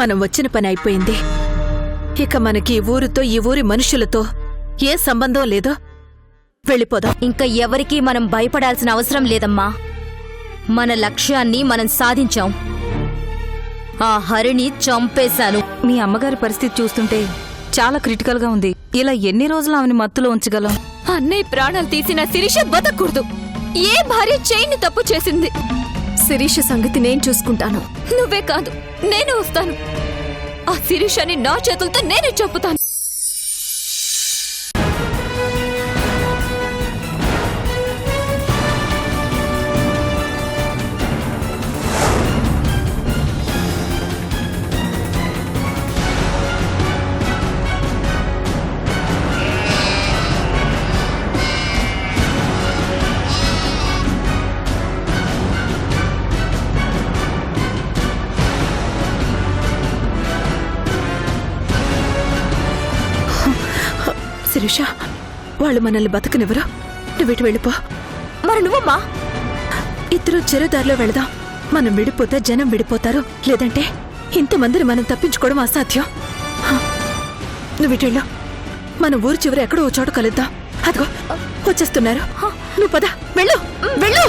మనం వచ్చిన పని అయిపోయింది. ఇక మనకి ఈ ఊరితో ఈ ఊరి మనుషులతో ఏ సంబంధం లేదో వెళ్ళిపోదాం. ఇంకా ఎవరికీ మనం భయపడాల్సిన అవసరం లేదమ్మా. మన లక్ష్యాన్ని మనం సాధించాం. ఆ హరిని చంపేశాను. మీ అమ్మగారి పరిస్థితి చూస్తుంటే చాలా క్రిటికల్ గా ఉంది. ఇలా ఎన్ని రోజులు ఆమెను మత్తులో ఉంచగలం? అన్నయ్య ప్రాణాలు తీసిన శిరీష బతకూడదు. ఏ భార్య చేయని తప్పు చేసింది. శిరీష సంగతి నేను చూసుకుంటాను. నువ్వే కాదు, నేను వస్తాను. ఆ శిరీషని నా చేతులతో నేనే చంపుతాను. శిరీష, వాళ్ళు మనల్ని బతకనివ్వరు. నువ్విటు వెళ్ళిపో. మరి నువ్వమ్మా? ఇద్దరు చెరుదారిలో వెళదాం. మనం విడిపోతే జనం విడిపోతారు. లేదంటే ఇంతమందిని మనం తప్పించుకోవడం అసాధ్యం. నువ్విటు వెళ్ళు. మన ఊరు చివరి ఎక్కడో ఓ చోట కలుద్దాం. అదిగో వచ్చేస్తున్నారు. నువ్వు పద, వెళ్ళు వెళ్ళు.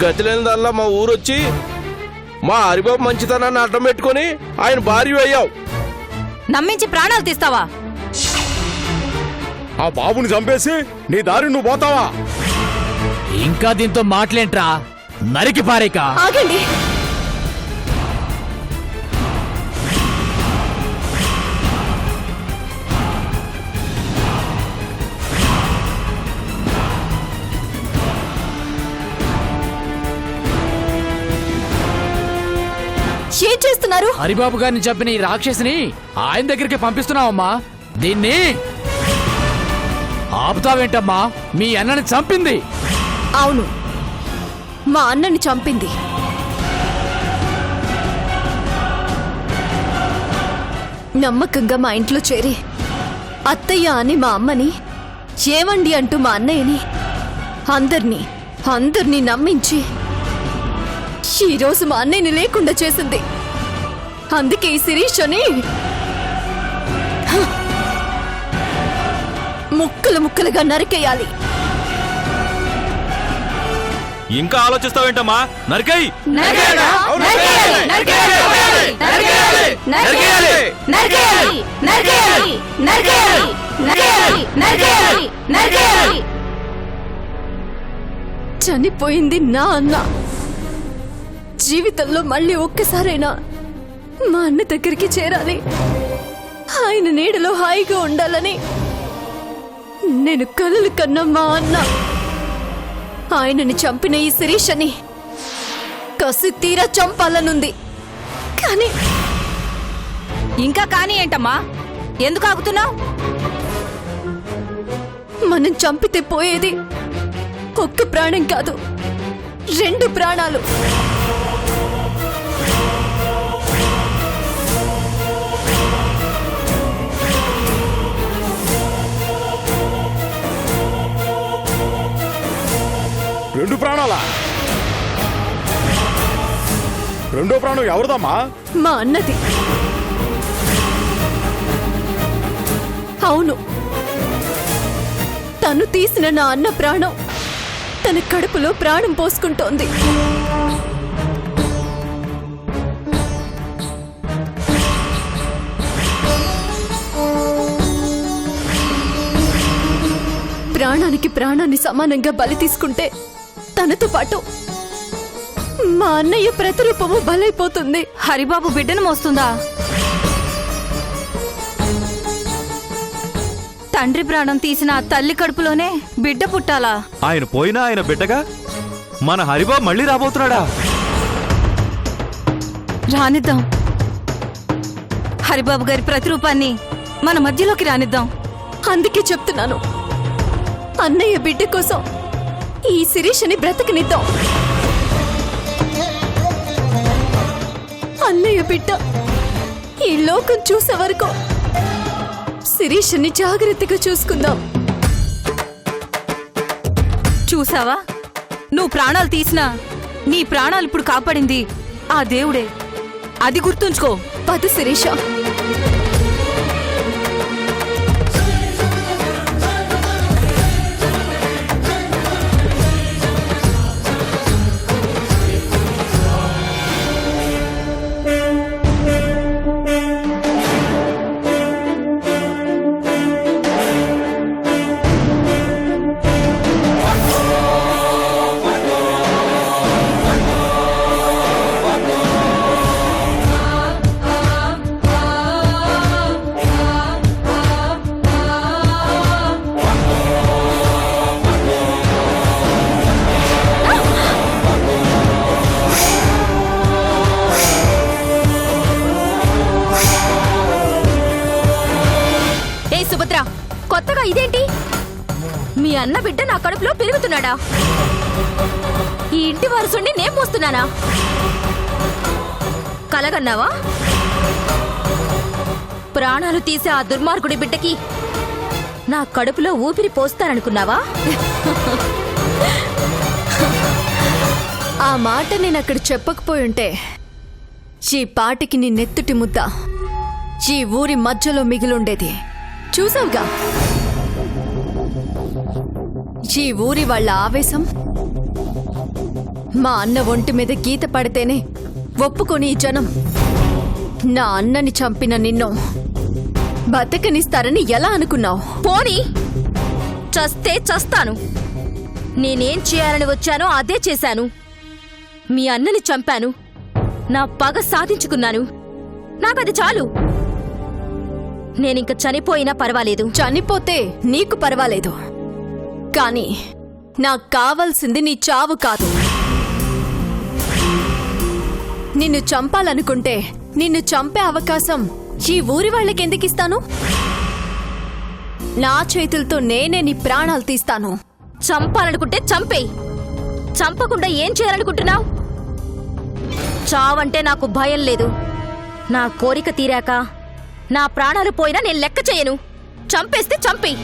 గతిలేనిదల్లా మా ఊరొచ్చి మా హరిబాబు మంచితనాన్ని అడ్డం పెట్టుకుని ఆయన భార్య అయ్యావు. నమ్మించి ప్రాణాలు తీస్తావా? ఆ బాబుని చంపేసి నీ దారి నువ్వు పోతావా? ఇంకా దీంతో మాటలేంట్రా, నరికి పారేక. ఆగండి. ఏం చేస్తున్నారు? హరిబాబు గారిని చంపిన ఈ రాక్షసిని ఆయన దగ్గరికి పంపిస్తున్నావమ్మా. దీన్ని ఆపుతావేంటమ్మా? మీ అన్నని చంపింది. అవును, మా అన్నని చంపింది. నమ్మకంగా మా ఇంట్లో చేరి అత్తయ్య అని మా అమ్మని, ఏమండి అంటూ మా అన్నయ్యని, అందర్నీ నమ్మించి ఈరోజు మా అన్నయ్యని లేకుండా చేసింది. అందుకే ఈ శిరీషని ముక్కలుగా నరికేయాలి. ఇంకా ఆలోచిస్తావేంటమ్మా? నరికేయ్. చనిపోయింది నా అన్న. జీవితంలో మళ్ళీ ఒక్కసారైనా మా అన్న దగ్గరికి చేరాలి, ఆయన నీడలో హాయిగా ఉండాలని నేను కలలు కన్నా మా అన్న. ఆయనని చంపిన ఈ శిరీషని కసి తీరా చంపాలనుంది. కానీ ఇంకా కానీ ఏంటమ్మా? ఎందుకు ఆగుతున్నావు? మనం చంపితే పోయేది ఒక్క ప్రాణం కాదు, 2 ప్రాణాలు. రెండు ప్రాణాలా? రెండో ప్రాణం ఎవరిదమ్మా? మా అన్నది. అవును, తను తీసిన నా అన్న ప్రాణం తన కడుపులో ప్రాణం పోసుకుంటోంది. ప్రాణానికి ప్రాణాన్ని సమానంగా బలి తీసుకుంటే తనతో పాటు మా అన్నయ్య ప్రతిరూపము బలైపోతుంది. హరిబాబు బిడ్డను మోస్తుందా? తండ్రి ప్రాణం తీసిన ఆ తల్లి కడుపులోనే బిడ్డ పుట్టాలా? ఆయన పోయినా ఆయన బిడ్డగా మన హరిబాబు మళ్ళీ రాబోతున్నాడా? రానిద్దాం. హరిబాబు గారి ప్రతిరూపాన్ని మన మధ్యలోకి రానిద్దాం. అందుకే చెప్తున్నాను, అన్నయ్య బిడ్డ కోసం ఈ శిరీషని బ్రతకనిద్దాం. అన్నయ్య బిడ్డ ఈ లోకం చూసే వరకు శిరీషని జాగ్రత్తగా చూసుకుందాం. చూసావా, నువ్వు ప్రాణాలు తీసినా నీ ప్రాణాలు ఇప్పుడు కాపాడింది ఆ దేవుడే. అది గుర్తుంచుకో. పద శిరీష. కొత్తగా ఇదేంటి? మీ అన్న బిడ్డ నా కడుపులో పెరుగుతున్నాడా? ఈ ఇంటి వారసుని నేను మోస్తున్నానా? కలగన్నావా? ప్రాణాలు తీసే ఆ దుర్మార్గుడి బిడ్డకి నా కడుపులో ఊపిరి పోస్తాననుకున్నావా? ఆ మాట నేను అక్కడ చెప్పకపోయుంటే ఈ పాటికి నీ నెత్తుటి ముద్ద ఈ ఊరి మధ్యలో మిగిలుండేది. చూసావుగా ఈ ఊరి వాళ్ళ ఆవేశం. మా అన్న ఒంటి మీద గీత పడితేనే ఒప్పుకొని ఈ జనం నా అన్నని చంపిన నిన్ను బతకనిస్తారని ఎలా అనుకున్నావు? పోనీ చస్తే చస్తాను. నేనేం చేయాలని వచ్చానో అదే చేశాను. మీ అన్నని చంపాను, నా పగ సాధించుకున్నాను. నాకది చాలు. నేనింక చనిపోయినా పర్వాలేదు. చనిపోతే నీకు పర్వాలేదు, కానీ నాకు కావాల్సింది నీ చావు కాదు. నిన్ను చంపాలనుకుంటే నిన్ను చంపే అవకాశం ఈ ఊరి వాళ్ళకెందుకిస్తాను? నా చేతులతో నేనే నీ ప్రాణాలు తీస్తాను. చంపాలనుకుంటే చంపేయ్. చంపకుండా ఏం చేయాలనుకుంటున్నావు? చావంటే నాకు భయం లేదు. నా కోరిక తీరాక నా ప్రాణాలు పోయినా నేను లెక్క చేయను. చంపేస్తే చంపేయ్.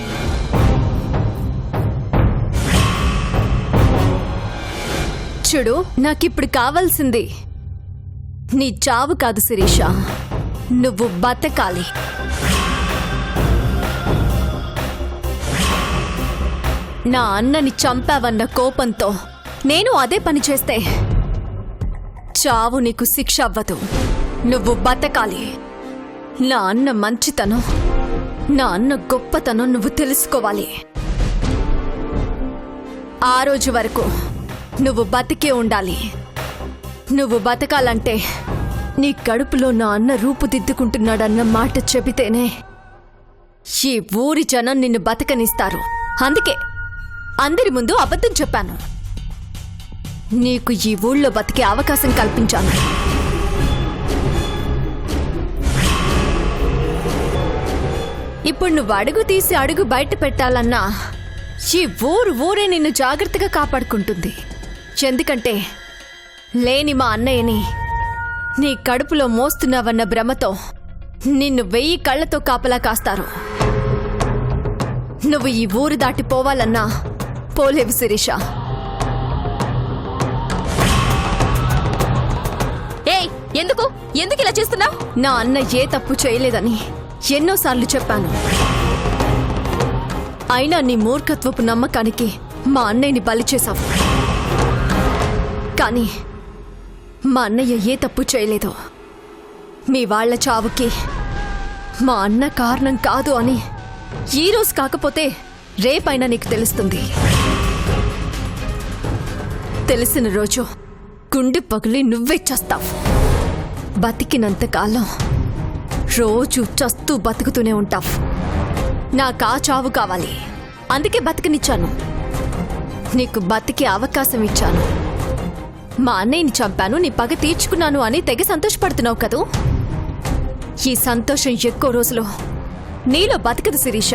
చూడు, నాకిప్పుడు కావాల్సింది నీ చావు కాదు శిరీష, నువ్వు బతకాలి. నా అన్నని చంపావన్న కోపంతో నేను అదే పని చేస్తే చావు నీకు శిక్ష అవ్వదు. నువ్వు బతకాలి. నా అన్న మంచితనం, నా అన్న గొప్పతనం నువ్వు తెలుసుకోవాలి. ఆ రోజు వరకు నువ్వు బతికే ఉండాలి. నువ్వు బతకాలంటే నీ కడుపులో నా అన్న రూపుదిద్దుకుంటున్నాడన్న మాట చెబితేనే ఈ ఊరి జనం నిన్ను బతకనిస్తారు. అందుకే అందరి ముందు అబద్ధం చెప్పాను. నీకు ఈ ఊళ్ళో బతికే అవకాశం కల్పించాను. ఇప్పుడు నువ్వు అడుగు తీసి అడుగు బయట పెట్టాలన్నా ఈ ఊరే నిన్ను జాగ్రత్తగా కాపాడుకుంటుంది. ఎందుకంటే లేని మా అన్నయ్యని నీ కడుపులో మోస్తున్నావన్న భ్రమతో నిన్ను 1000 కళ్లతో కాపలా కాస్తారు. నువ్వు ఈ ఊరు దాటి పోవాలన్నా పోలేవు శిరీష. ఏయ్, ఎందుకు ఇలా చేస్తున్నావు? నా అన్న ఏ తప్పు చేయలేదని ఎన్నోసార్లు చెప్పాను. అయినా నీ మూర్ఖత్వపు నమ్మకానికి మా అన్నయ్యని బలి చేశావు. కానీ మా అన్నయ్య ఏ తప్పు చేయలేదు. మీ వాళ్ల చావుకి మా అన్న కారణం కాదు అని ఈరోజు కాకపోతే రేపైనా నీకు తెలుస్తుంది. తెలిసిన రోజు గుండె పగిలి నువ్వే చస్తావు. బతికినంతకాలం రోజు చస్తూ బతుకుతూనే ఉంటావు. నాకా చావు కావాలి, అందుకే బతికినిచ్చాను. నీకు బతికే అవకాశం ఇచ్చాను. మా అన్నయ్యని చంపాను, నీ పగ తీర్చుకున్నాను అని తెగ సంతోషపడుతున్నావు కదూ. ఈ సంతోషం ఎక్కువ రోజులు నీలో బతకదు శిరీష.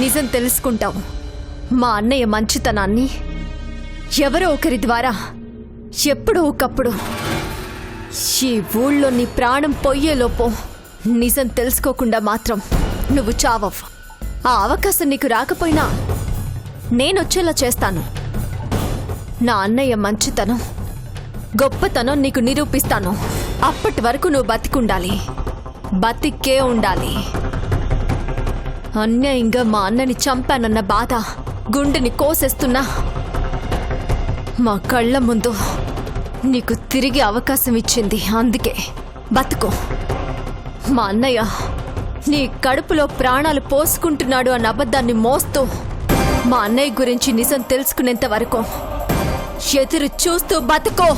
నిజం తెలుసుకుంటావు. మా అన్నయ్య మంచితనాన్ని ఎవరో ఒకరి ద్వారా ఎప్పుడో ఒకప్పుడు ఈ ఊళ్ళో నీ ప్రాణం పోయేలోపో నిజం తెలుసుకోకుండా మాత్రం నువ్వు చావవు. ఆ అవకాశం నీకు రాకపోయినా నేనొచ్చేలా చేస్తాను. నా అన్నయ్య మంచితనం, గొప్పతనం నీకు నిరూపిస్తాను. అప్పటి వరకు నువ్వు బతికుండాలి, బతికే ఉండాలి. అన్యాయంగా మా అన్నని చంపానన్న బాధ గుండెని కోసేస్తున్నా మా కళ్ళ ముందు నీకు తిరిగి అవకాశం ఇచ్చింది. అందుకే బతుకో. మా అన్నయ్య నీ కడుపులో ప్రాణాలు పోసుకుంటున్నాడు అన్న అబద్ధాన్ని మోస్తూ మా అన్నయ్య గురించి నిజం తెలుసుకునేంత వరకు ఎదురు చూస్తూ బతుకో.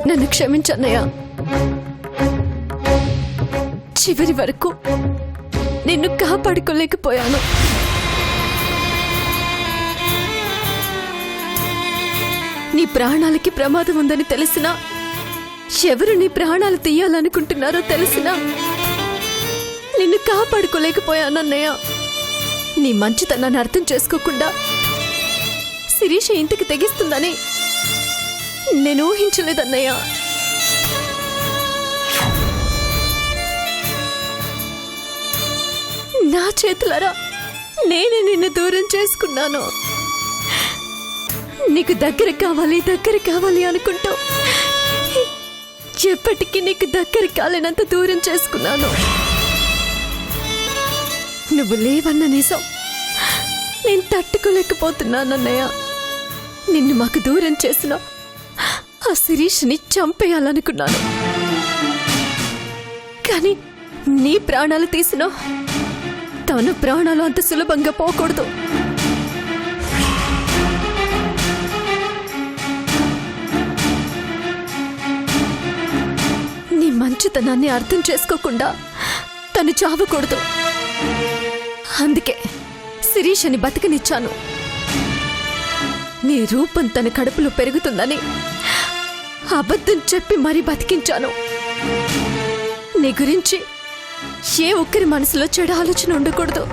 నన్ను క్షమించన్నయ్య. చివరి వరకు నిన్ను కాపాడుకోలేకపోయాను. నీ ప్రాణాలకి ప్రమాదం ఉందని తెలిసినా, ఎవరు నీ ప్రాణాలు తీయాలనుకుంటున్నారో తెలిసినా నిన్ను కాపాడుకోలేకపోయానన్నయ్య. నీ మంచితనాన్ని అర్థం చేసుకోకుండా శిరీష ఇంటికి తెగిస్తుందని నేను ఊహించలేదన్నయ్య. నా చేతులారా నేనే నిన్ను దూరం చేసుకున్నాను. నీకు దగ్గర కావాలి అనుకుంటూ ఎప్పటికీ నీకు దగ్గర కాలేనంత దూరం చేసుకున్నాను. నువ్వు లేవన్న నిజం నేను తట్టుకోలేకపోతున్నానన్నయ్య. నిన్ను మాకు దూరం చేసిన ఆ శిరీష్ని చంపేయాలనుకున్నాను. కానీ నీ ప్రాణాలు తీసిన తను ప్రాణాలు అంత సులభంగా పోకూడదు. నీ మంచితనాన్ని అర్థం చేసుకోకుండా తను చావకూడదు. అందుకే శిరీషని బతికనిచ్చాను. నీ రూపం తన కడుపులో పెరుగుతుందని అబద్ధం చెప్పి మరీ బతికించాను. నీ గురించి ఏ ఒక్కరి మనసులో చెడు ఆలోచన ఉండకూడదు.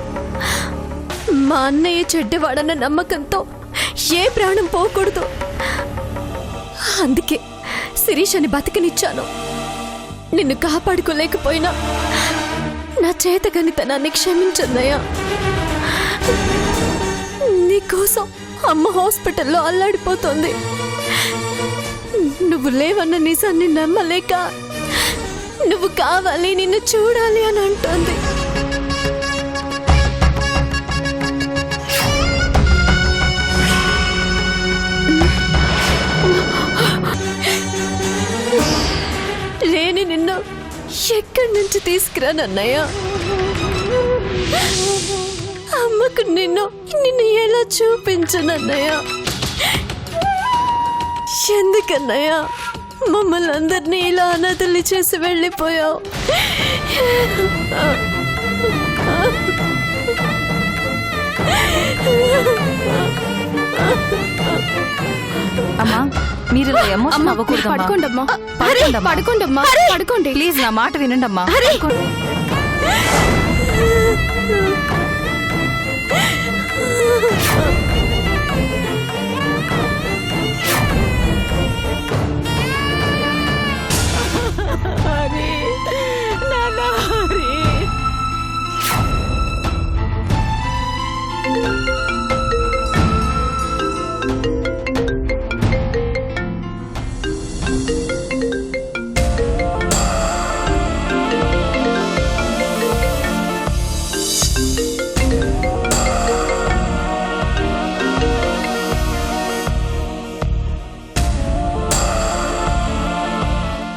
మా అన్నయ్య చెడ్డవాడన్న నమ్మకంతో ఏ ప్రాణం పోకూడదు. అందుకే శిరీషని బతికనిచ్చాను. నిన్ను కాపాడుకోలేకపోయినా నా చేతగానితనాన్ని క్షమించన్నయ్యా. నీకోసం అమ్మ హాస్పిటల్లో అల్లాడిపోతుంది. నువ్వు లేవన్న నిజాన్ని నమ్మలేక నువ్వు కావాలి, నిన్ను చూడాలి అని అంటోంది. లేని నిన్ను ఎక్కడి నుంచి తీసుకురానన్నయ్య? అమ్మకు నిన్ను ఎలా చూపించనన్నయ్య? ఎందుకన్నయ్య మమ్మల్ని అందరినీ ఇలా అనాథల్ని చేసి వెళ్ళిపోయావు. అమ్మా మీరు ఇలా ఎమోషన్ అవ్వకూడదమ్మా. పడుకోండమ్మా, పడుకోండమ్మా, పడుకోండి. ప్లీజ్ నా మాట వినండి అమ్మా.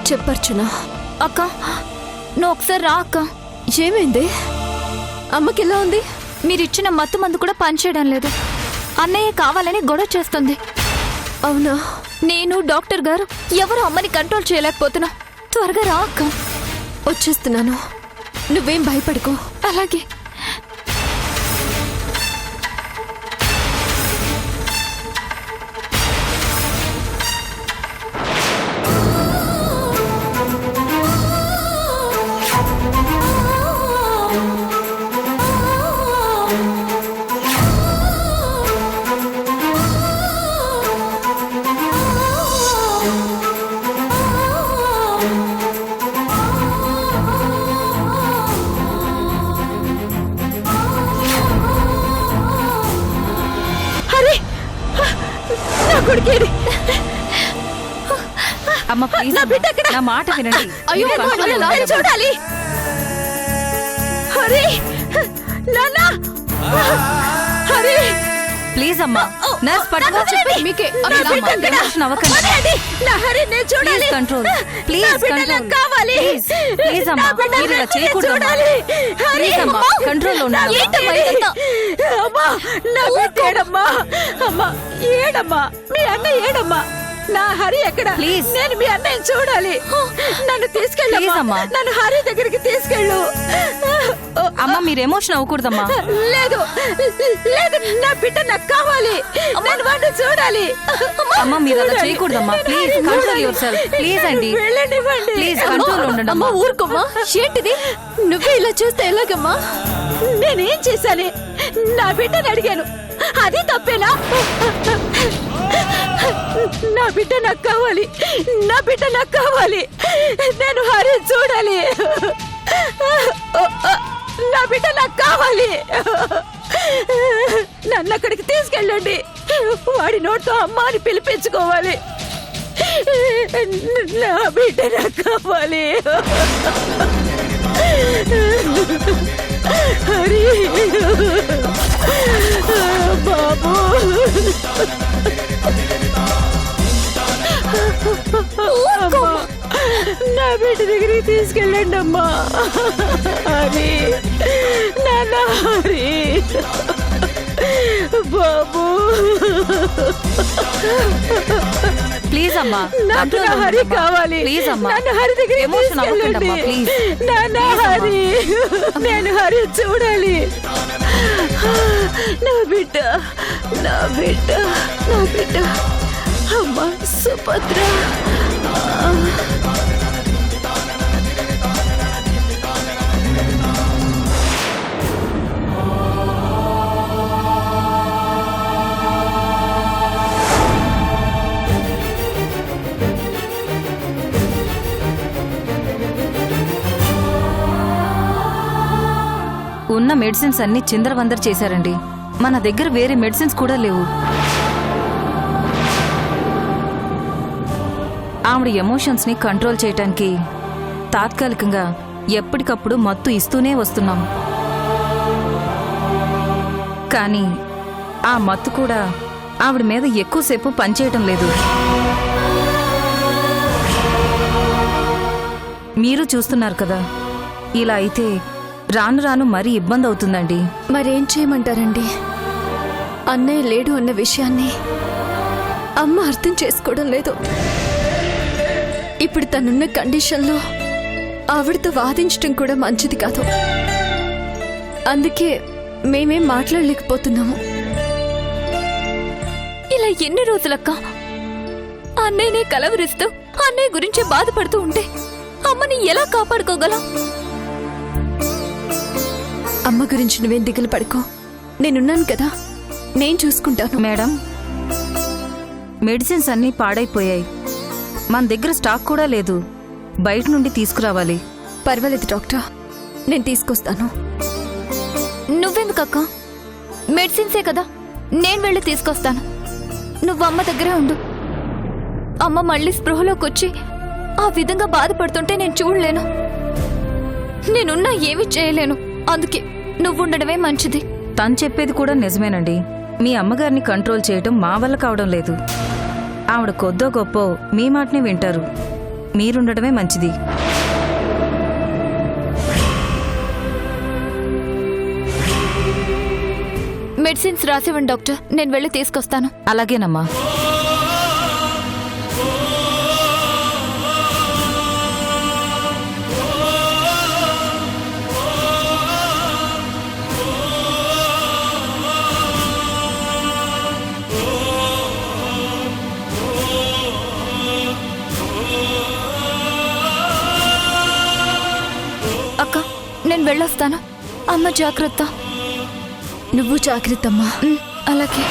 చెప్పర్చునా. అక్క నువ్వు ఒకసారి రా అక్క. ఏమైంది? అమ్మకి ఎలా ఉంది? మీరిచ్చిన మత్తు మందు కూడా పనిచేయడం లేదు. అన్నయ్య కావాలని గొడవ చేస్తుంది. అవునా? నేను డాక్టర్ గారు ఎవరు అమ్మని కంట్రోల్ చేయలేకపోతున్నా. త్వరగా రా అక్క. వచ్చేస్తున్నాను, నువ్వేం భయపడుకో. అలాగే. అమ్మ ప్లీజ్ నా మాట వినండి. అయ్యో చూడాలి. హరి, నాన్న, హరి, ప్లీజ్ అమ్మా. నర్స్ పట్టుకో. మీకే ఎమోషన్ అవ్వకండి. నా హరి నేను చూడాలి. కంట్రోల్ ప్లీజ్, కంట్రోల్ కావాలి. ప్లీజ్ అమ్మా, మీరు ఇలా చేయకూడదు. ప్లీజ్ అమ్మా, కంట్రోల్లో ఉండండి. అమ్మా నా బిడ్డ ఏడమ్మా. అమ్మా ఏడమ్మా, మీ అన్న ఏడమ్మా. నా హరి ఎక్కడ? ప్లీజ్, నేను మీ అన్నయ్యని చూడాలి. నన్ను తీసుకెళ్ళమ్మా. నన్ను హరి దగ్గరికి తీసుకెళ్ళు. అమ్మ మీరు ఎమోషన్ అవ్వకూడదమ్మా. లేదు లేదు, నా బిడ్డ నాకు కావాలి. నేను వాడిని చూడాలి. అమ్మ మీరు అలా చేయకూడదమ్మా. Please control yourself. Please అండి, ప్లీజ్ కంట్రోల్ ఉండండి అమ్మా. ఊరుకోమ్మా. ఏంటిది? నువ్వే ఇలా చేస్తే ఎలాగమ్మా? నేనేం చేశాను? నా బిడ్డని అడిగాను, అది తప్పేనా? నా బిడ్డ నాకు కావాలి. నా బిడ్డ నాకు కావాలి. నేను హరి చూడాలి. నా బిడ్డ నాకు కావాలి. నన్ను అక్కడికి తీసుకెళ్ళండి. వాడి నోటితో అమ్మ అని పిలిపించుకోవాలి. నా బిడ్డ నాకు కావాలి. హరి బాబు, నా బిడ్డ దగ్గరికి తీసుకెళ్ళండి అమ్మా. హరి, నాన్న హరి బాబు, ప్లీజ్ అమ్మా. నాకు నా హరి కావాలి. ప్లీజ్ అమ్మా, నన్ను హరి దగ్గరికి ఎమోషన్ అవ్వకండి తీసుకెళ్ళండి. అమ్మా. ప్లీజ్ నాన్న హరి, నేను హరి చూడాలి. నా బిడ్డ, నా బిడ్డ, నా బిడ్డ. అమ్మా సుభద్ర. ఉన్న మెడిసిన్స్ అన్ని చిందరవందర చేశారండి. మన దగ్గర వేరే మెడిసిన్స్ కూడా లేవు. ఆవిడ ఎమోషన్స్ ని కంట్రోల్ చేయటానికి తాత్కాలికంగా ఎప్పటికప్పుడు మత్తు ఇస్తూనే వస్తున్నాం. కానీ ఆ మత్తు కూడా ఆవిడ మీద ఎక్కువసేపు పనిచేయటం లేదు. మీరు చూస్తున్నారు కదా, ఇలా అయితే రాను రాను మరీ ఇబ్బంది అవుతుందండి. మరేం చేయమంటారండి? అన్నయ్య లేడు అన్న విషయాన్ని అమ్మ అర్థం చేసుకోవడం లేదు. ఇప్పుడు తనున్న కండిషన్లో ఆవిడతో వాదించడం కూడా మంచిది కాదు. అందుకే మేమేం మాట్లాడలేకపోతున్నాము. ఇలా ఎన్ని రోజులక్క అన్నయ్యనే కలవరిస్తూ అన్నయ్య గురించి బాధపడుతూ ఉంటే అమ్మని ఎలా కాపాడుకోగలం? అమ్మ గురించి నువ్వేం దిగులు పడుకో, నేనున్నాను కదా, నేను చూసుకుంటాను. మేడం, మెడిసిన్స్ అన్నీ పాడైపోయాయి. మన దగ్గర స్టాక్ కూడా లేదు. బయట నుండి తీసుకురావాలి. పర్వాలేదు డాక్టర్, నేను తీసుకొస్తాను. నువ్వెందుకక్క? మెడిసిన్సే కదా, నేను వెళ్ళి తీసుకొస్తాను. నువ్వు అమ్మ దగ్గరే ఉండు. అమ్మ మళ్ళీ స్పృహలోకి వచ్చి ఆ విధంగా బాధపడుతుంటే నేను చూడలేను. నేనున్నా ఏమీ చేయలేను. అందుకే నువ్వు ఉండడమే మంచిది. తను చెప్పేది కూడా నిజమేనండి. మీ అమ్మగారిని కంట్రోల్ చేయటం మా వల్ల కావడం లేదు. ఆవిడ కొద్దో గొప్పో మీ మాటనే వింటారు. మీరుండడమే మంచిది. మెడిసిన్స్ రాసివ్వండి డాక్టర్, నేను వెళ్ళి తీసుకొస్తాను. అలాగేనమ్మా. అక్క, నేను వెళ్ళొస్తాను. అమ్మ జాగ్రత్త. నువ్వు జాగ్రత్త అమ్మా. అలాగే.